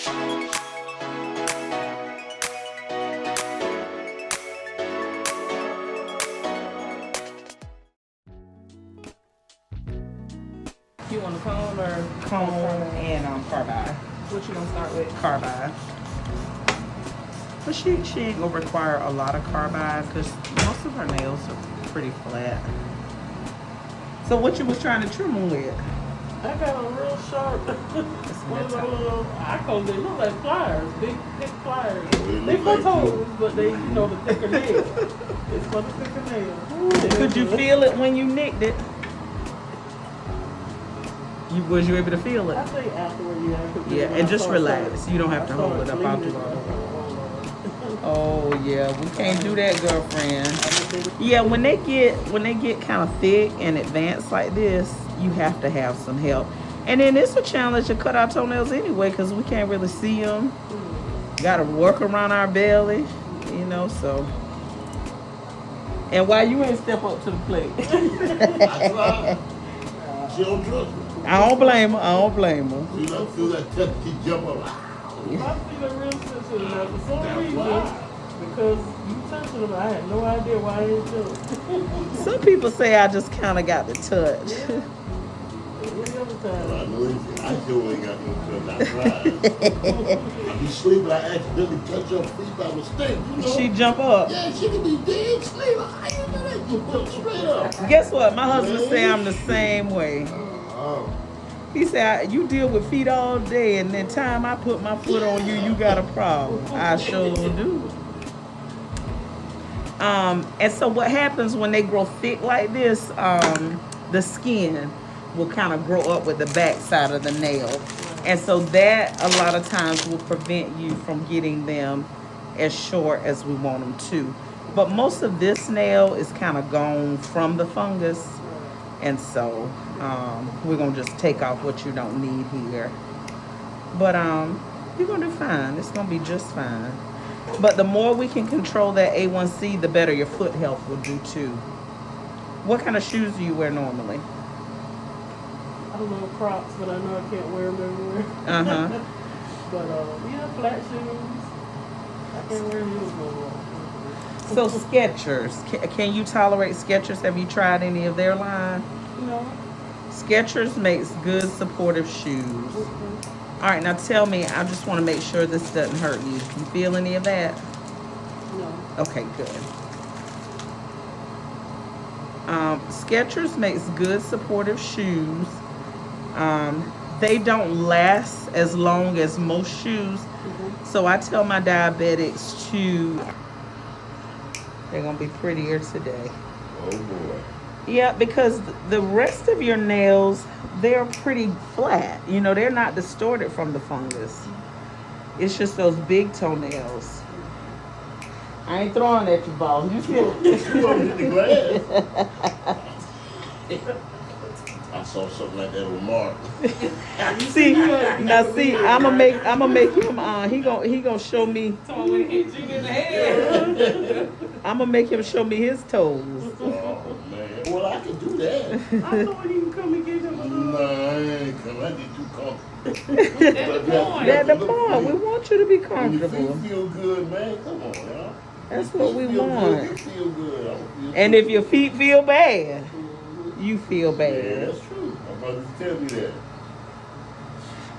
You want a cone or Cone and carbide. what you gonna start with? Carbide. But she ain't gonna require a lot of carbide because most of her nails are pretty flat. So what you was trying to trim them with? I got a real sharp one of those little, I call they look like pliers, big pliers. They for toes, but they, you know, the thicker nail. It's for the thicker nail. Could you feel it when you nicked it? Was you able to feel it? I think afterward, yeah. Yeah, and just relax. You don't have to hold it up out the water. Oh yeah, we can't do that, girlfriend. Yeah, when they get kind of thick and advanced like this, you have to have some help. And then it's a challenge to cut our toenails anyway because we can't really see them. Got to work around our belly, you know. So, and why you ain't step up to the plate? She don't trust me. I don't blame her. I don't blame her. You know, feel that touch, she jump up. My feet are real sensitive now for some reason. Because you sensitive, I had no idea why I didn't do it. Some people say I just kind of got the touch. Any other Well, I time. know I sure ain't got no touch. I tried. I be sleeping, I accidentally touch her feet by mistake. You know? She jump up. Yeah, she can be dead asleep. How you do that? You jump straight up. Guess what? My husband say I'm the same way. Oh. He said, you deal with feet all day, and then time I put my foot on you, you got a problem. I sure do. And so what happens when they grow thick like this, the skin will kind of grow up with the back side of the nail. And so that a lot of times will prevent you from getting them as short as we want them to. But most of this nail is kind of gone from the fungus. And so we're going to just take off what you don't need here. But you're going to do fine. It's going to be just fine. But the more we can control that A1C, the better your foot health will do too. What kind of shoes do you wear normally? I don't know Crocs, but I know I can't wear them everywhere. Uh-huh. But yeah, flat shoes. I can't wear heels no more. So Skechers, can you tolerate Skechers? Have you tried any of their line? No. Skechers makes good supportive shoes. All right, now tell me, I just want to make sure this doesn't hurt you. You feel any of that? No. Okay, good. Skechers makes good supportive shoes. They don't last as long as most shoes. So I tell my diabetics to, they're going to be prettier today. Oh boy. Yeah, because the rest of your nails, they're pretty flat. You know, they're not distorted from the fungus. It's just those big toenails. I ain't throwing at you, boss. You feel You gonna hit the glass. I saw something like that on Mark. See, now see, I'ma make him he gonna show me. I'ma make him show me his toes. Oh man. Well, I can do that. I thought you could come and get him a little. No, I ain't come. I get too comfortable. That's the point. We want you to be When your comfortable. feet feel good, man. Come on, y'all. That's Your what we feet feel want. Good, you feel good. I don't feel And good. if your feet feel bad, you feel Yeah, bad. that's true. My brother tell me that.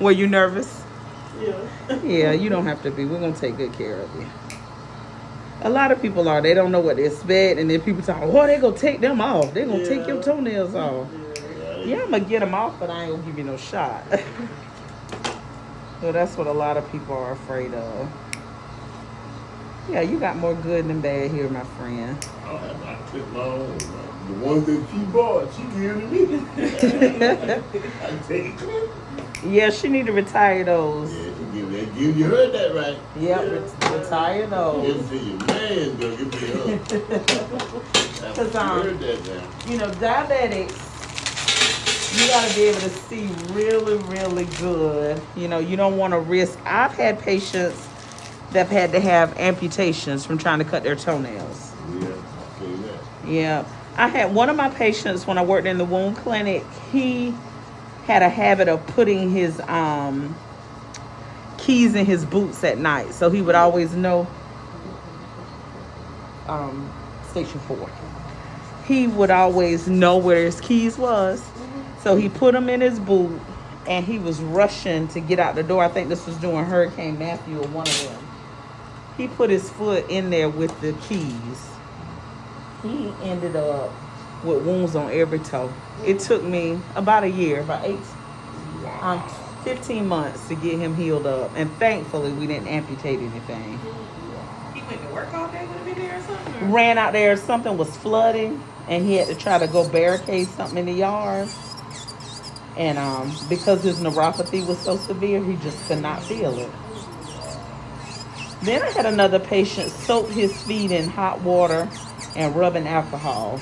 Were you nervous? Yeah. Yeah, you don't have to be. We're gonna take good care of you. A lot of people are. They don't know what to expect, and then people talk, "Oh, they gonna take them off. They gonna take your toenails off." Yeah, I'm gonna get them off, but I ain't gonna give you no shot. So that's what a lot of people are afraid of. Yeah, you got more good than bad here, my friend. I took my own. The ones that she bought, she gave to me. I take it clear. Yeah, she need to retire those. Yeah, she give that. You heard that right. Yep, retire Give those. it to your man, girl. Give it to her. You heard that now. You know, diabetics, you gotta be able to see really, really good. You know, you don't want to risk. I've had patients that have had to have amputations from trying to cut their toenails. Yeah, I feel that. Yeah. I had one of my patients when I worked in the wound clinic, he had a habit of putting his keys in his boots at night. So he would always know, station 4. He would always know where his keys was. So he put them in his boot, and he was rushing to get out the door. I think this was during Hurricane Matthew or one of them. He put his foot in there with the keys. He ended up with wounds on every toe. It took me about a year, about 15 months to get him healed up. And thankfully, we didn't amputate anything. He went to work all day with him in there or something? Ran out there, something was flooding, and he had to try to go barricade something in the yard. And because his neuropathy was so severe, he just could not feel it. Then I had another patient soak his feet in hot water and rubbing alcohol.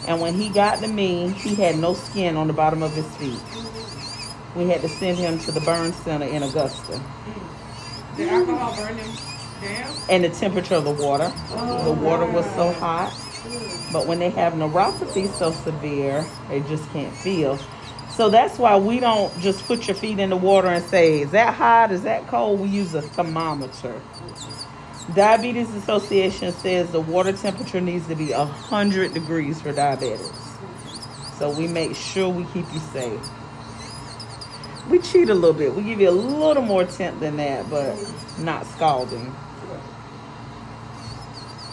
And when he got to me, he had no skin on the bottom of his feet. We had to send him to the burn center in Augusta. Did alcohol burn him down? And the temperature of the water. The water was so hot. But when they have neuropathy so severe, they just can't feel. So that's why we don't just put your feet in the water and say, is that hot? Is that cold? We use a thermometer. Diabetes Association says the water temperature needs to be 100 degrees for diabetics. So we make sure we keep you safe. We cheat a little bit. We give you a little more temp than that, but not scalding.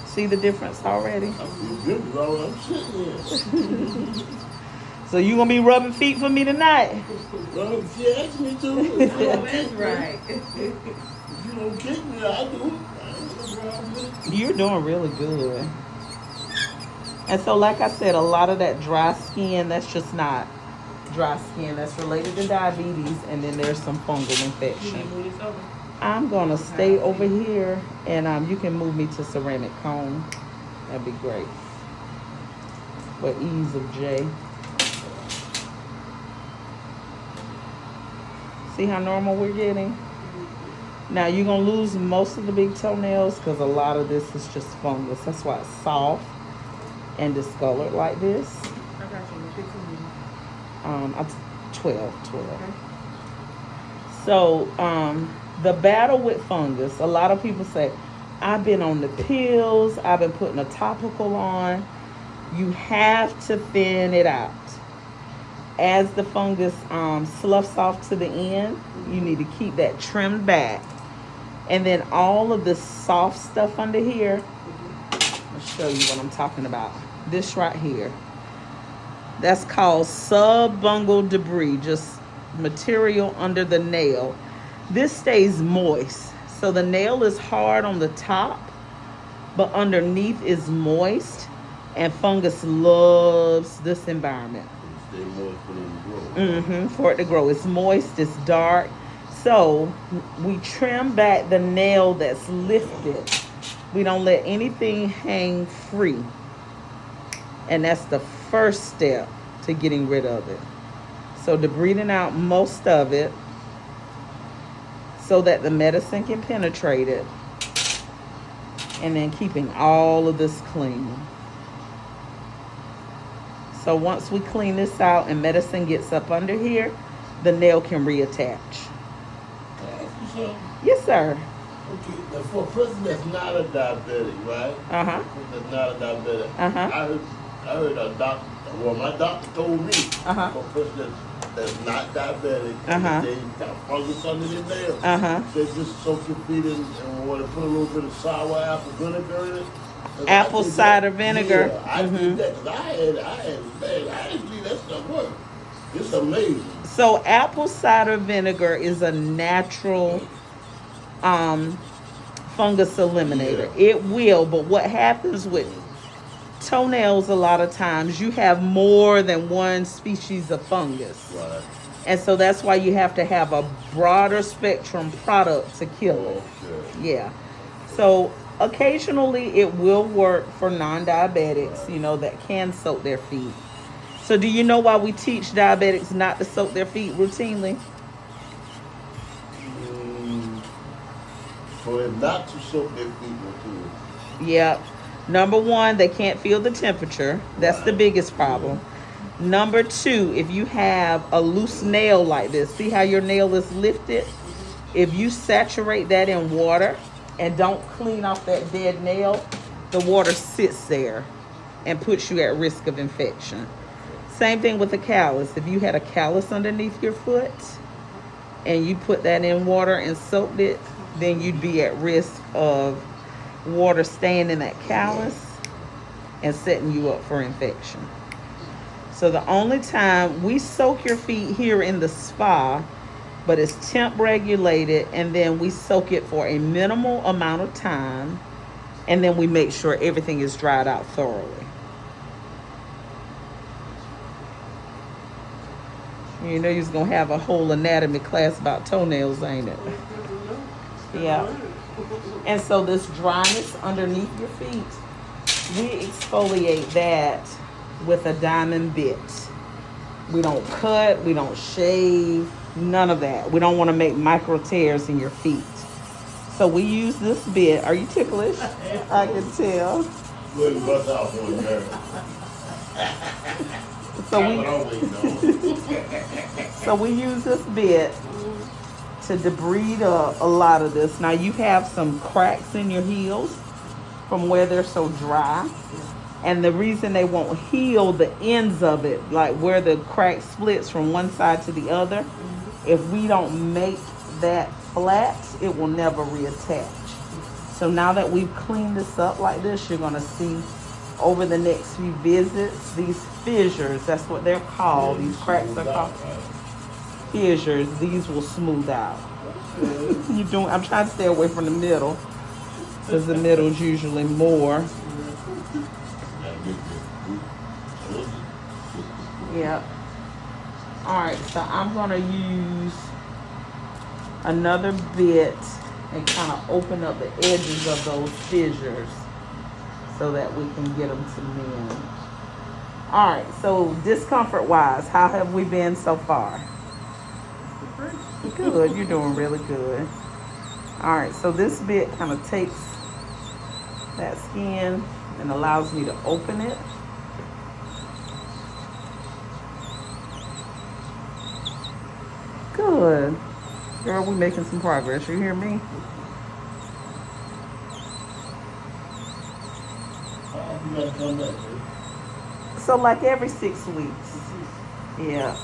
See the difference already? I feel good, bro. I'm sitting here. So you gonna be rubbing feet for me tonight? Well, if she asked me to, Oh, that's right. if you don't kick me, I'll do it. I ain't no problem with it. You're doing really good. And so, like I said, a lot of that dry skin, that's just not dry skin. That's related to diabetes, and then there's some fungal infection. I'm going to stay over here, and you can move me to ceramic cone. That'd be great. For ease of J. See how normal we're getting? Now you're going to lose most of the big toenails because a lot of this is just fungus. That's why it's soft and discolored like this. I got you. 12. Okay. So the battle with fungus, a lot of people say, I've been on the pills, I've been putting a topical on. You have to thin it out. As the fungus sloughs off to the end, you need to keep that trimmed back. And then all of this soft stuff under here, I'll show you what I'm talking about. This right here. That's called subfungal debris, just material under the nail. This stays moist. So the nail is hard on the top, but underneath is moist. And fungus loves this environment. Stay moist for them to grow. For it to grow. It's moist, it's dark. So we trim back the nail that's lifted. We don't let anything hang free. And that's the first step to getting rid of it. So debriding out most of it so that the medicine can penetrate it. And then keeping all of this clean. So once we clean this out and medicine gets up under here, the nail can reattach. Can I ask you something? Yes, sir. Okay, now for a person that's not a diabetic, right? Uh-huh. That's not a diabetic. Uh-huh. I heard a doctor, well, my doctor told me, Uh-huh. for a person that's not diabetic, Uh-huh. they got fungus under their nails. Uh-huh. They just soak your feet in water, put a little bit of sour apple vinegar in it. And Apple I did cider that. vinegar. Yeah, I did that because I didn't believe that stuff worked. It's amazing. So apple cider vinegar is a natural fungus eliminator. Yeah. It will, but what happens with toenails a lot of times, you have more than one species of fungus. Right. And so that's why you have to have a broader spectrum product to kill it. Okay. Yeah. So occasionally it will work for non-diabetics, you know, that can soak their feet. So do you know why we teach diabetics not to soak their feet routinely? For them not to soak their feet into it. Yep. Number one, they can't feel the temperature. That's the biggest problem. Number two, if you have a loose nail like this, see how your nail is lifted? If you saturate that in water and don't clean off that dead nail, the water sits there and puts you at risk of infection. Same thing with a callus. If you had a callus underneath your foot and you put that in water and soaked it, then you'd be at risk of water staying in that callus and setting you up for infection. So the only time we soak your feet here in the spa, but it's temp regulated, and then we soak it for a minimal amount of time, and then we make sure everything is dried out thoroughly. You know, you're gonna have a whole anatomy class about toenails, ain't it? Yeah. And so this dryness underneath your feet, we exfoliate that with a diamond bit. We don't cut, we don't shave, none of that. We don't want to make micro tears in your feet. So we use this bit. Are you ticklish? I can tell. Go ahead and bust out one there. So we use this bit to debride up a lot of this. Now you have some cracks in your heels from where they're so dry. And the reason they won't heal the ends of it, like where the crack splits from one side to the other, if we don't make that flat, it will never reattach. So now that we've cleaned this up like this, you're gonna see over the next few visits, these fissures, that's what they're called, these cracks are called fissures, these will smooth out. I'm trying to stay away from the middle, because the middle is usually more. Yep. All right, so I'm gonna use another bit and kind of open up the edges of those fissures so that we can get them to mend. All right, so discomfort-wise, how have we been so far? Good, you're doing really good. All right, so this bit kind of takes that skin and allows me to open it. Good. Girl, we're making some progress. You hear me? You gotta come back, So like every 6 weeks. Yeah.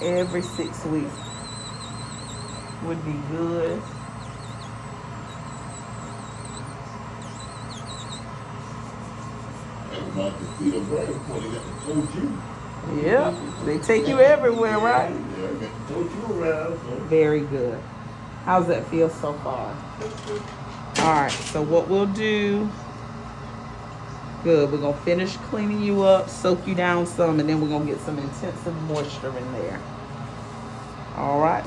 Every 6 weeks would be good. About the feet of right before they got to tote you. Yep. They take you everywhere, right? Yeah, I got to tote you around. So. Very good. How's that feel so far? All right, so what we'll do, good, we're gonna finish cleaning you up, soak you down some, and then we're gonna get some intensive moisture in there. All right.